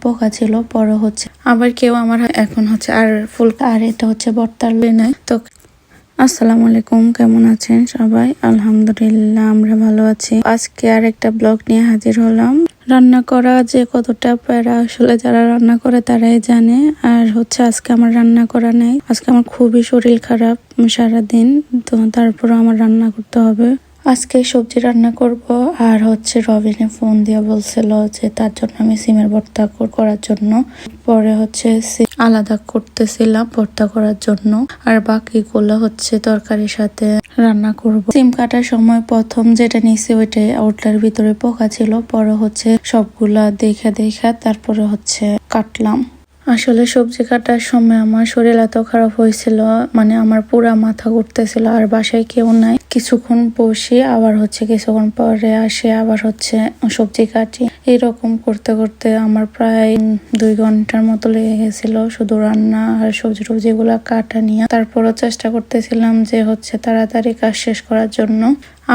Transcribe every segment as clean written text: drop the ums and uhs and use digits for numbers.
পোকা ছিল, পরে হচ্ছে আবার কেউ আমার এখন হচ্ছে আর ফুল আর এটা হচ্ছে ভর্তার নাই তো। আসসালামু আলাইকুম, কেমন আছেন সবাই? আলহামদুলিল্লাহ আমরা ভালো আছি। আজকে আর একটা ব্লগ নিয়ে হাজির হলাম। রান্না করা যে কতটা প্যারা আসলে যারা রান্না করে তারাই জানে। আর হচ্ছে আজকে আমার রান্না করা নেই, আজকে আমার খুবই শরীর খারাপ সারাদিন, তো তারপরে আমার রান্না করতে হবে। আজকে সবজি রান্না করব। আর হচ্ছে রবিনে ফোন দিয়ে বলছিল যে তার জন্য আমি সিমের ভর্তা করার জন্য, পরে হচ্ছে আলাদা করতেছিলাম ভর্তা করার জন্য, আর বাকিগুলো হচ্ছে তরকারির সাথে রান্না করব। সিম কাটার সময় প্রথম যেটা নিছি ওটার ভিতরে পোকা ছিল, পরে হচ্ছে সবগুলা দেখে তারপরে হচ্ছে কাটলাম। আসলে সবজি কাটার সময় আমার শরীর এত খারাপ হয়েছিল, মানে আমার পুরা মাথা ঘুরতেছিল। আর বাসায় কেউ নাই, কিছুক্ষণ বসি আবার হচ্ছে কিছুক্ষণ পরে আসে আবার হচ্ছে সবজি কাটি, এরকম করতে করতে আমার প্রায় 2 ঘন্টার মতো লেগে গেছিল শুধু রান্না আর সবজি গুলা কাটা নিয়ে। তারপরও চেষ্টা করতেছিলাম যে হচ্ছে তাড়াতাড়ি কাজ শেষ করার জন্য।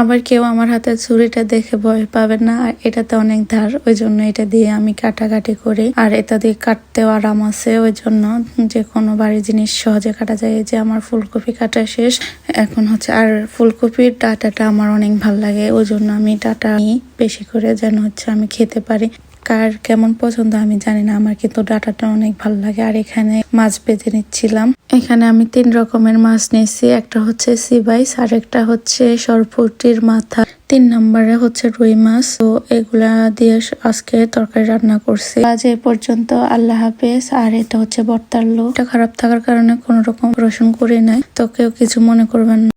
আবার কেউ আমার হাতের ছুরিটা দেখে ভয় পাবে না, আর এটাতে অনেক ধার, ওই জন্য এটা দিয়ে আমি কাটাকাটি করি। আর এটা দিয়ে কাটতেও আরাম আছে, ওই জন্য যে কোনো বাড়ির জিনিস সহজে কাটা যায়। যে আমার ফুলকপি কাটা শেষ এখন হচ্ছে, আর ফুলকপির ডাটাটা আমার অনেক ভাল লাগে, ওই জন্য আমি ডাটা নিই বেশি করে, যেন হচ্ছে আমি খেতে পারি। কার কেমন পছন্দ আমি জানি না, আমার কিন্তু ডাটাটা অনেক ভালো লাগে। আর এখানে মাছ ভেজে নিচ্ছিলাম। এখানে আমি 3 রকমের মাছ নিয়েছি, একটা হচ্ছে সিবাইস, আর একটা হচ্ছে সরপুঁটির মাথা, 3 নম্বরে হচ্ছে রুই মাছ। তো এগুলা দিয়ে আজকে তরকারি রান্না করছি। আজ এ পর্যন্ত, আল্লাহ হাফেজ। আর এটা হচ্ছে ভর্তার লোক, এটা খারাপ থাকার কারণে কোনো রকম রসুন করি নাই, তো কেউ কিছু মনে করবেন না।